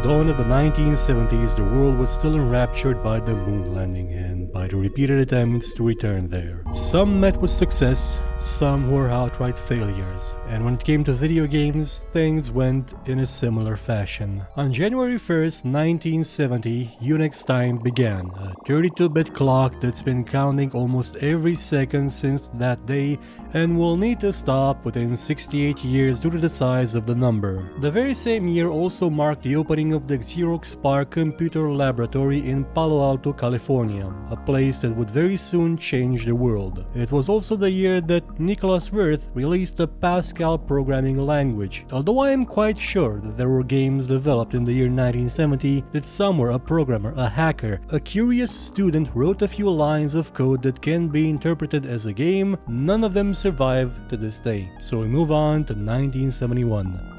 dawn of the 1970s, the world was still enraptured by the moon landing and by the repeated attempts to return there. Some met with success, some were outright failures, and when it came to video games, things went in a similar fashion. On January 1st, 1970, Unix time began, a 32-bit clock that's been counting almost every second since that day and will need to stop within 68 years due to the size of the number. The very same year also marked the opening of the Xerox Spark Computer Laboratory in Palo Alto, California, a place that would very soon change the world. It was also the year that Nicholas Wirth released the Pascal programming language, although I am quite sure that there were games developed in the year 1970 that somewhere a programmer, a hacker, a curious student wrote a few lines of code that can be interpreted as a game. None of them survive to this day. So we move on to 1971.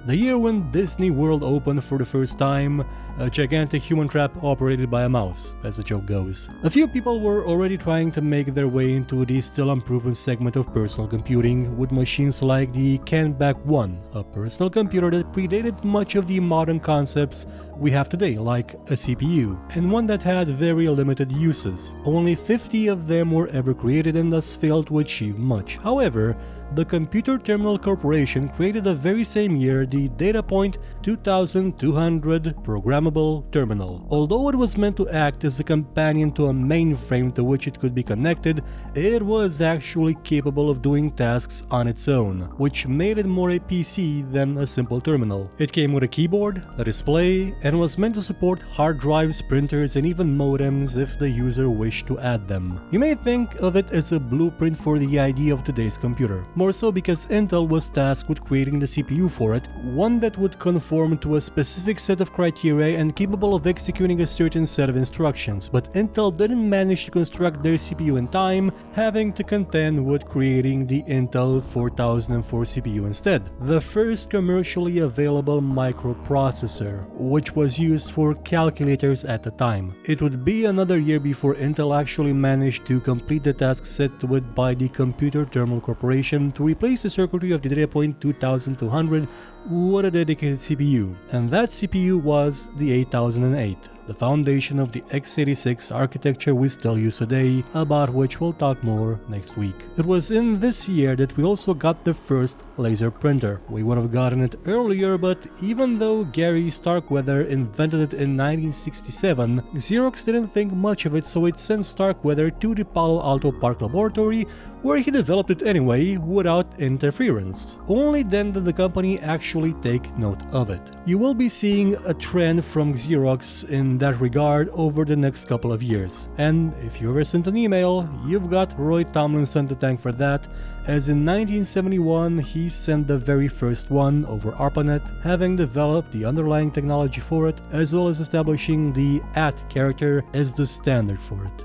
The year when Disney World opened for the first time, a gigantic human trap operated by a mouse, as the joke goes. A few people were already trying to make their way into the still unproven segment of personal computing with machines like the Canback 1, a personal computer that predated much of the modern concepts we have today, like a CPU, and one that had very limited uses. Only 50 of them were ever created and thus failed to achieve much. However, the Computer Terminal Corporation created the very same year the DataPoint 2200 programmable terminal. Although it was meant to act as a companion to a mainframe to which it could be connected, it was actually capable of doing tasks on its own, which made it more a PC than a simple terminal. It came with a keyboard, a display, and was meant to support hard drives, printers, and even modems if the user wished to add them. You may think of it as a blueprint for the idea of today's computer. More so because Intel was tasked with creating the CPU for it, one that would conform to a specific set of criteria and capable of executing a certain set of instructions, but Intel didn't manage to construct their CPU in time, having to contend with creating the Intel 4004 CPU instead, the first commercially available microprocessor, which was used for calculators at the time. It would be another year before Intel actually managed to complete the task set to it by the Computer Terminal Corporation to replace the circuitry of the DataPoint 2200 with a dedicated CPU, and that CPU was the 8008, the foundation of the x86 architecture we still use today, about which we'll talk more next week. It was in this year that we also got the first laser printer. We would have gotten it earlier, but even though Gary Starkweather invented it in 1967, Xerox didn't think much of it, so it sent Starkweather to the Palo Alto Park Laboratory, where he developed it anyway without interference. Only then did the company actually take note of it. You will be seeing a trend from Xerox in that regard over the next couple of years. And if you ever sent an email, you've got Roy Tomlinson to thank for that, as in 1971 he sent the very first one over ARPANET, having developed the underlying technology for it, as well as establishing the @ character as the standard for it.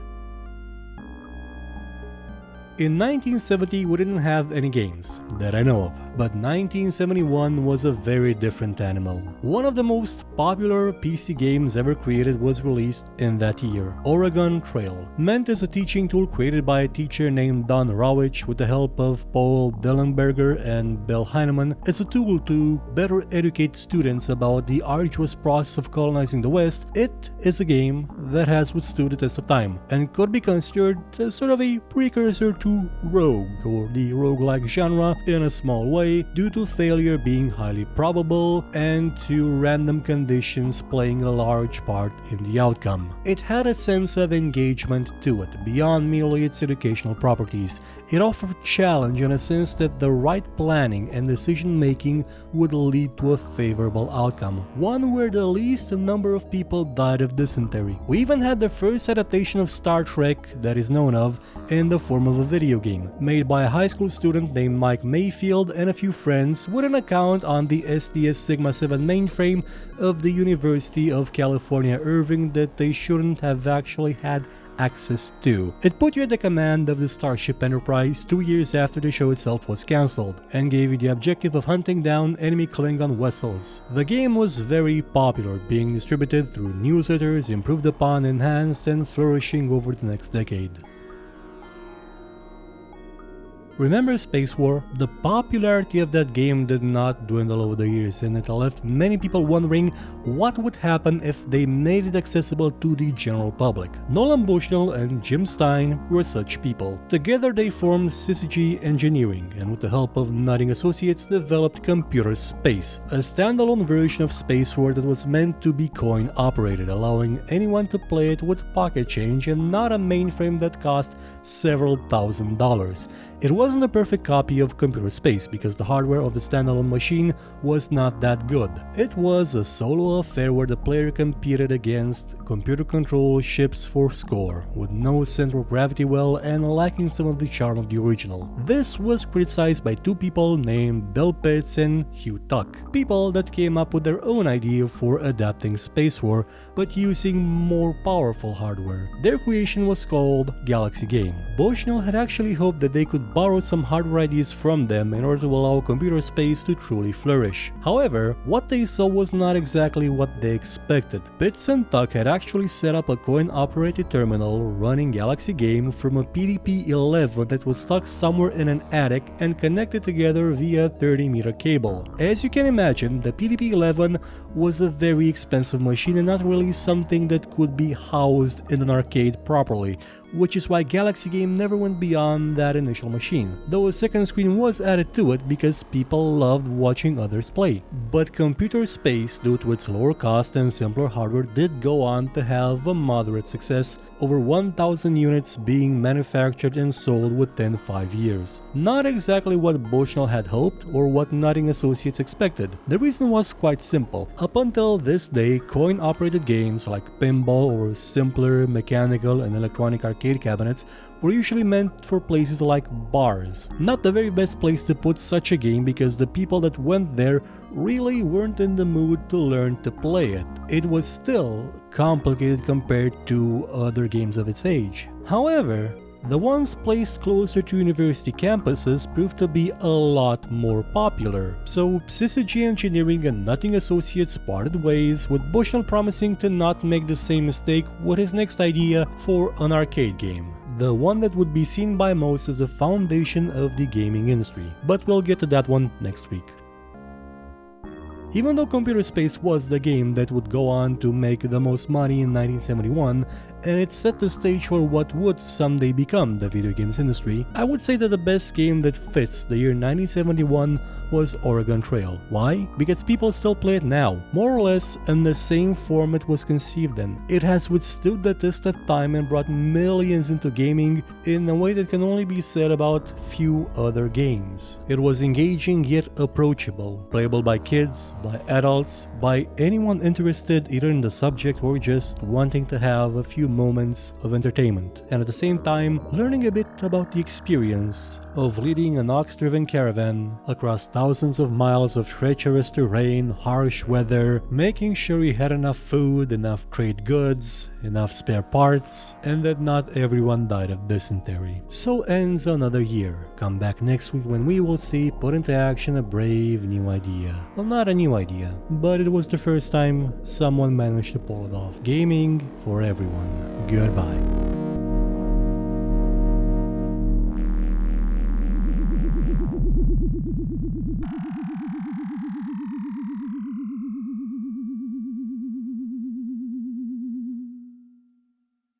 In 1970, we didn't have any games, that I know of, but 1971 was a very different animal. One of the most popular PC games ever created was released in that year, Oregon Trail, meant as a teaching tool created by a teacher named Don Rawich with the help of Paul Dellenberger and Bill Heinemann as a tool to better educate students about the arduous process of colonizing the West. It is a game that has withstood the test of time and could be considered as sort of a precursor to Rogue, or the roguelike genre, in a small way, due to failure being highly probable and to random conditions playing a large part in the outcome. It had a sense of engagement to it, beyond merely its educational properties. It offered challenge in a sense that the right planning and decision making would lead to a favorable outcome, one where the least number of people died of dysentery. We even had the first adaptation of Star Trek that is known of in the form of a video game, made by a high school student named Mike Mayfield and a few friends with an account on the SDS Sigma 7 mainframe of the University of California, Irvine that they shouldn't have actually had access to. It put you at the command of the Starship Enterprise 2 years after the show itself was cancelled, and gave you the objective of hunting down enemy Klingon vessels. The game was very popular, being distributed through newsletters, improved upon, enhanced, and flourishing over the next decade. Remember Space War? The popularity of that game did not dwindle over the years, and it left many people wondering what would happen if they made it accessible to the general public. Nolan Bushnell and Jim Stein were such people. Together they formed CCG Engineering, and with the help of Nutting Associates developed Computer Space, a standalone version of Space War that was meant to be coin-operated, allowing anyone to play it with pocket change and not a mainframe that cost several $1,000s. It wasn't a perfect copy of Computer Space because the hardware of the standalone machine was not that good. It was a solo affair where the player competed against computer-controlled ships for score, with no central gravity well and lacking some of the charm of the original. This was criticized by two people named Bill Pitts and Hugh Tuck, people that came up with their own idea for adapting Space War but using more powerful hardware. Their creation was called Galaxy Game. Bushnell had actually hoped that they could borrow some hardware ideas from them in order to allow Computer Space to truly flourish. However, what they saw was not exactly what they expected. Pitts and Tuck had actually set up a coin-operated terminal running Galaxy Game from a PDP-11 that was stuck somewhere in an attic and connected together via a 30-meter cable. As you can imagine, the PDP-11 was a very expensive machine and not really something that could be housed in an arcade properly, which is why Galaxy Game never went beyond that initial machine, though a second screen was added to it because people loved watching others play. But Computer Space, due to its lower cost and simpler hardware, did go on to have a moderate success, over 1,000 units being manufactured and sold within 5 years. Not exactly what Bushnell had hoped or what Nutting Associates expected. The reason was quite simple. Up until this day, coin-operated games like pinball or simpler mechanical and electronic arcade cabinets were usually meant for places like bars. Not the very best place to put such a game because the people that went there really weren't in the mood to learn to play it. It was still complicated compared to other games of its age. However, the ones placed closer to university campuses proved to be a lot more popular. So CCG Engineering and Nutting Associates parted ways, with Bushnell promising to not make the same mistake with his next idea for an arcade game, the one that would be seen by most as the foundation of the gaming industry. But we'll get to that one next week. Even though Computer Space was the game that would go on to make the most money in 1971, and it set the stage for what would someday become the video games industry, I would say that the best game that fits the year 1971 was Oregon Trail. Why? Because people still play it now, more or less in the same form it was conceived in. It has withstood the test of time and brought millions into gaming in a way that can only be said about few other games. It was engaging yet approachable, playable by kids, by adults, by anyone interested either in the subject or just wanting to have a few moments of entertainment, and at the same time learning a bit about the experience of leading an ox-driven caravan across thousands of miles of treacherous terrain, harsh weather, making sure he had enough food, enough trade goods, enough spare parts, and that not everyone died of dysentery. So ends another year. Come back next week when we will see put into action a brave new idea. Well, not a new idea, but it was the first time someone managed to pull it off. Gaming for everyone. Goodbye.